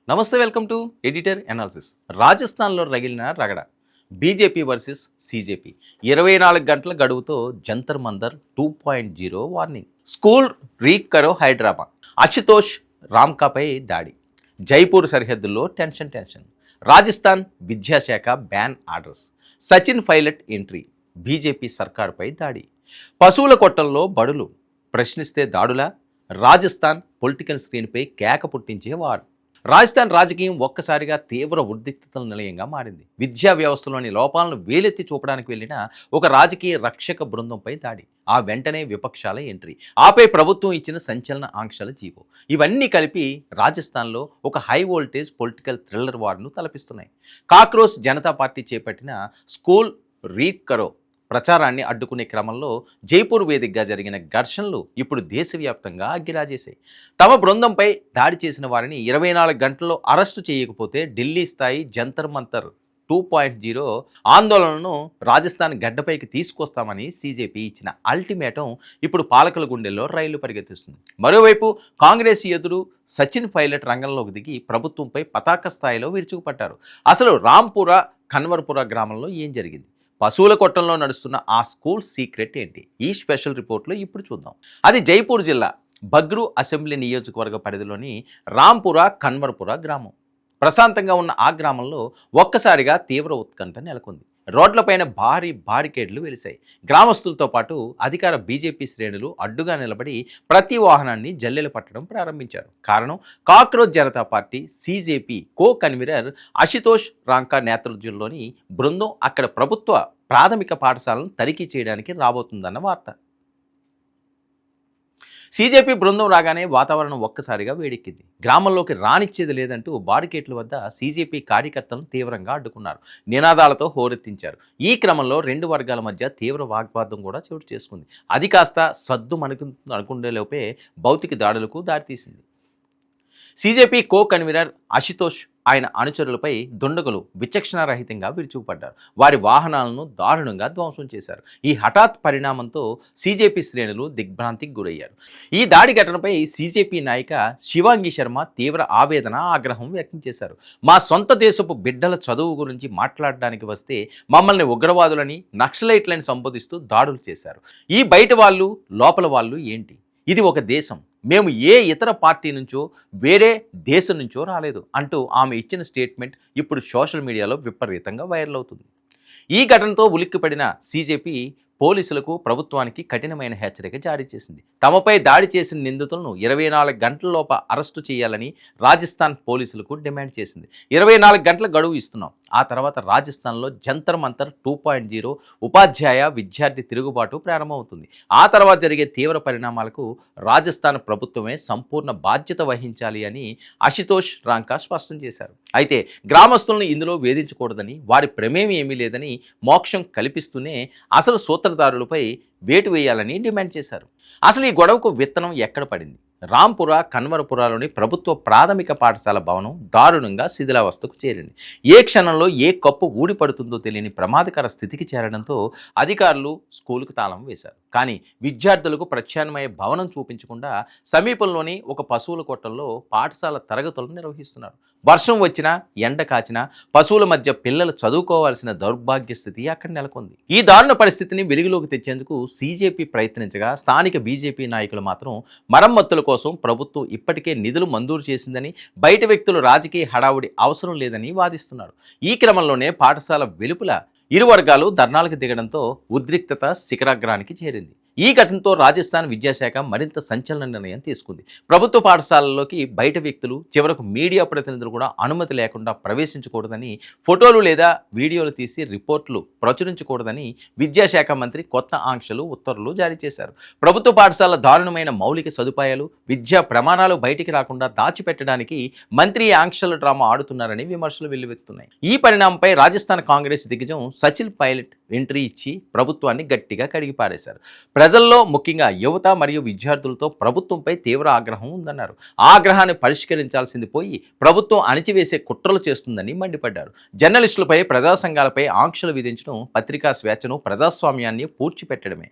నమస్తే, welcome to editor analysis. రాజస్థాన్లో రగిలిన రగడ BJP versus CJP. 24 గంటల గడువుతో జంతర్ మంతర్ 2.0 వార్నింగ్. స్కూల్ రీక్ కరో హైడ్రామా. అశుతోష్ రామ్కాపై దాడి. జైపూర్ సరిహద్దుల్లో టెన్షన్. రాజస్థాన్ విద్యాశాఖ ban orders. Sachin Pilot entry. BJP సర్కార్పై దాడి. పశువుల కొట్టంలో బడులు. ప్రశ్నిస్తే దాడులా? రాజస్థాన్ పొలిటికల్ స్క్రీన్పై కేక పుట్టించే వారు. రాజస్థాన్ రాజకీయం ఒక్కసారిగా తీవ్ర ఉద్రిక్తతల నిలయంగా మారింది. విద్యా వ్యవస్థలోని లోపాలను వేలెత్తి చూపడానికి వెళ్లిన ఒక రాజకీయ రక్షక బృందంపై దాడి. ఆ వెంటనే విపక్షాల ఎంట్రీ. ఆపై ప్రభుత్వం ఇచ్చిన సంచలన ఆంక్షల జీవో. ఇవన్నీ కలిపి రాజస్థాన్లో ఒక హై వోల్టేజ్ పొలిటికల్ థ్రిల్లర్ వార్ను తలపిస్తున్నాయి. కాక్రోచ్ జనతా పార్టీ చేపట్టిన స్కూల్ రీక్ కరో ప్రచారాన్ని అడ్డుకునే క్రమంలో జైపూర్ వేదికగా జరిగిన ఘర్షణలు ఇప్పుడు దేశవ్యాప్తంగా అగ్గిరాజేశాయి. తమ బృందంపై దాడి చేసిన వారిని 24 గంటల్లో అరెస్టు చేయకపోతే ఢిల్లీ స్థాయి జంతర్ మంతర్ 2.0 ఆందోళనను రాజస్థాన్ గడ్డపైకి తీసుకొస్తామని సీజేపీ ఇచ్చిన అల్టిమేటం ఇప్పుడు పాలకుల గుండెల్లో రైళ్లు పరిగెత్తిస్తుంది. మరోవైపు కాంగ్రెస్ యోధుడు సచిన్ పైలట్ రంగంలోకి దిగి ప్రభుత్వంపై పతాక స్థాయిలో విరుచుకుపడ్డారు. అసలు రాంపురా కన్వర్పురా గ్రామంలో ఏం జరిగింది? పశువుల కొట్టంలో నడుస్తున్న ఆ స్కూల్ సీక్రెట్ ఏంటి? ఈ స్పెషల్ రిపోర్ట్లో ఇప్పుడు చూద్దాం. అది జైపూర్ జిల్లా బగ్రు అసెంబ్లీ నియోజకవర్గ పరిధిలోని రాంపురా కన్వర్పురా గ్రామం. ప్రశాంతంగా ఉన్న ఆ గ్రామంలో ఒక్కసారిగా తీవ్ర ఉత్కంఠ నెలకొంది. రోడ్లపైన భారీ బారికేడ్లు వెలిశాయి. గ్రామస్తులతో పాటు అధికార బీజేపీ శ్రేణులు అడ్డుగా నిలబడి ప్రతి వాహనాన్ని జల్లెలు పట్టడం ప్రారంభించారు. కారణం, cockroach Janata party CJP co convener Ashutosh Ranka నేతృత్వంలోని బృందం అక్కడ ప్రభుత్వ ప్రాథమిక పాఠశాలను తనిఖీ చేయడానికి రాబోతుందన్న వార్త. సీజేపీ బృందం రాగానే వాతావరణం ఒక్కసారిగా వేడెక్కింది. గ్రామంలోకి రానిచ్చేది లేదంటూ బారికేట్ల వద్ద సీజేపీ కార్యకర్తలను తీవ్రంగా అడ్డుకున్నారు. నినాదాలతో హోరెత్తించారు. ఈ క్రమంలో రెండు వర్గాల మధ్య తీవ్ర వాగ్వాదం కూడా చోటు చేసుకుంది. అది కాస్త సద్దు అనుకునేలోపే భౌతిక దాడులకు దారితీసింది. సీజేపీ కో కన్వీనర్ అశుతోష్ ఆయన అనుచరులపై దుండగులు విచక్షణారహితంగా విరుచుకుపడ్డారు. వారి వాహనాలను దారుణంగా ధ్వంసం చేశారు. ఈ హఠాత్ పరిణామంతో సీజేపీ శ్రేణులు దిగ్భ్రాంతికి గురయ్యారు. ఈ దాడి ఘటనపై సీజేపీ నాయక శివాంగి శర్మ తీవ్ర ఆవేదన, ఆగ్రహం వ్యక్తం చేశారు. మా సొంత దేశపు బిడ్డల చదువు గురించి మాట్లాడడానికి వస్తే మమ్మల్ని ఉగ్రవాదులని, నక్సలైట్లని సంబోధిస్తూ దాడులు చేశారు. ఈ బయట వాళ్ళు, లోపల వాళ్ళు ఏంటి? ఇది ఒక దేశం. మేము ఏ ఇతర పార్టీ నుంచో, వేరే దేశం నుంచో రాలేదు అంటూ ఆమె ఇచ్చిన స్టేట్మెంట్ ఇప్పుడు సోషల్ మీడియాలో విపరీతంగా వైరల్ అవుతుంది. ఈ ఘటనతో ఉలిక్కిపడిన సీజేపీ పోలీసులకు, ప్రభుత్వానికి కఠినమైన హెచ్చరిక జారీ చేసింది. తమపై దాడి చేసిన నిందితులను 24 గంటలలోప అరెస్టు చేయాలని రాజస్థాన్ పోలీసులకు డిమాండ్ చేసింది. 24 గంటల గడువు ఇస్తున్నాం. ఆ తర్వాత రాజస్థాన్లో జంతర్ మంతర్ 2.0 ఉపాధ్యాయ విద్యార్థి తిరుగుబాటు ప్రారంభమవుతుంది. ఆ తర్వాత జరిగే తీవ్ర పరిణామాలకు రాజస్థాన్ ప్రభుత్వమే సంపూర్ణ బాధ్యత వహించాలి అని అశుతోష్ రాంకా స్పష్టం చేశారు. అయితే గ్రామస్తులను ఇందులో వేధించకూడదని, వారి ప్రమేయం ఏమీ లేదని మోక్షం కల్పిస్తూనే అసలు సూత్రధారులపై వేటు వేయాలని డిమాండ్ చేశారు. అసలు ఈ గొడవకు విత్తనం ఎక్కడ పడింది? రాంపురా కన్వర్పురాలోని ప్రభుత్వ ప్రాథమిక పాఠశాల భవనం దారుణంగా శిథిలావస్థకు చేరింది. ఏ క్షణంలో ఏ కప్పు ఊడిపడుతుందో తెలియని ప్రమాదకర స్థితికి చేరడంతో అధికారులు స్కూలుకు తాళం వేశారు. కానీ విద్యార్థులకు ప్రత్యామ్నాయ భవనం చూపించకుండా సమీపంలోని ఒక పశువుల కొట్టంలో పాఠశాల తరగతులను నిర్వహిస్తున్నారు. వర్షం వచ్చినా, ఎండ కాచినా పశువుల మధ్య పిల్లలు చదువుకోవాల్సిన దౌర్భాగ్య స్థితి అక్కడ నెలకొంది. ఈ దారుణ పరిస్థితిని వెలుగులోకి తెచ్చేందుకు సీజేపీ ప్రయత్నించగా స్థానిక బీజేపీ నాయకులు మాత్రం మరమ్మతుల కోసం ప్రభుత్వం ఇప్పటికే నిధులు మంజూరు చేసిందని, బయట వ్యక్తులు రాజకీయ హడావుడి అవసరం లేదని వాదిస్తున్నారు. ఈ క్రమంలోనే పాఠశాల వెలుపల ఇరు వర్గాలు ధర్నాలకు దిగడంతో ఉద్రిక్తత శిఖరాగ్రానికి చేరింది. ఈ ఘటనతో రాజస్థాన్ విద్యాశాఖ మరింత సంచలన నిర్ణయం తీసుకుంది. ప్రభుత్వ పాఠశాలల్లోకి బయట వ్యక్తులు, చివరకు మీడియా ప్రతినిధులు కూడా అనుమతి లేకుండా ప్రవేశించకూడదని, ఫోటోలు లేదా వీడియోలు తీసి రిపోర్టులు ప్రచురించకూడదని విద్యాశాఖ మంత్రి కొత్త ఆంక్షలు, ఉత్తర్వులు జారీ చేశారు. ప్రభుత్వ పాఠశాల దారుణమైన మౌలిక సదుపాయాలు, విద్యా ప్రమాణాలు బయటికి రాకుండా దాచిపెట్టడానికి మంత్రి ఆంక్షల డ్రామా ఆడుతున్నారని విమర్శలు వెల్లువెత్తుతున్నాయి. ఈ పరిణామంపై రాజస్థాన్ కాంగ్రెస్ దిగ్గజం సచిన్ పైలట్ ఎంట్రీ ఇచ్చి ప్రభుత్వాన్ని గట్టిగా కడిగిపారేశారు. ప్రజల్లో ముఖ్యంగా యువత మరియు విద్యార్థులతో ప్రభుత్వంపై తీవ్ర ఆగ్రహం ఉందన్నారు. ఆ ఆగ్రహాన్ని పరిష్కరించాల్సింది పోయి ప్రభుత్వం అణిచివేసే కుట్రలు చేస్తుందని మండిపడ్డారు. జర్నలిస్టులపై, ప్రజా సంఘాలపై ఆంక్షలు విధించడం పత్రికా స్వేచ్ఛను, ప్రజాస్వామ్యాన్ని పూడ్చిపెట్టడమే.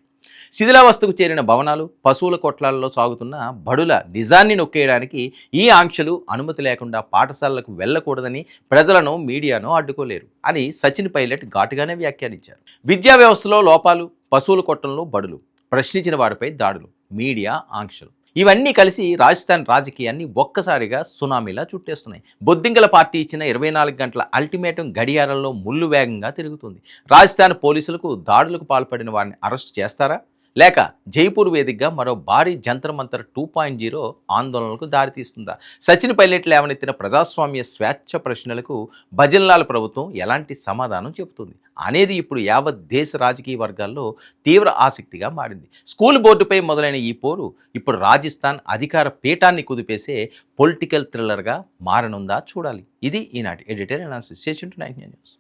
శిథిలావస్థకు చేరిన భవనాలు, పశువుల కొట్లాలలో సాగుతున్న బడుల నిజాన్ని నొక్కేయడానికి ఈ ఆంక్షలు అనుమతి లేకుండా పాఠశాలలకు వెళ్లకూడదని ప్రజలను, మీడియాను అడ్డుకోలేరు అని సచిన్ పైలట్ ఘాటుగానే వ్యాఖ్యానించారు. విద్యా వ్యవస్థలో లోపాలు, పశువుల కొట్టంలో బడులు, ప్రశ్నించిన వారిపై దాడులు, మీడియా ఆంక్షలు ఇవన్నీ కలిసి రాజస్థాన్ రాజకీయాన్ని ఒక్కసారిగా సునామీలా చుట్టేస్తున్నాయి. బొద్దింకల పార్టీ ఇచ్చిన 24 గంటల అల్టిమేటం గడియారంలో ముళ్ళు వేగంగా తిరుగుతుంది. రాజస్థాన్ పోలీసులకు దాడులకు పాల్పడిన వారిని అరెస్ట్ చేస్తారా, లేక జైపూర్ వేదికగా మరో భారీ జంతర్ మంతర్ 2.0 ఆందోళనలకు దారితీస్తుందా? సచిన్ పైలట్ లేవనెత్తిన ప్రజాస్వామ్య స్వేచ్ఛ ప్రశ్నలకు భజన్లాల్ ప్రభుత్వం ఎలాంటి సమాధానం చెబుతుంది అనేది ఇప్పుడు యావత్ దేశ రాజకీయ వర్గాల్లో తీవ్ర ఆసక్తిగా మారింది. స్కూల్ బోర్డుపై మొదలైన ఈ పోరు ఇప్పుడు రాజస్థాన్ అధికార పీఠాన్ని కుదిపేసే పొలిటికల్ థ్రిల్లర్గా మారనుందా చూడాలి. ఇది ఈనాటి editorial analysis. Stay tuned to 99 news.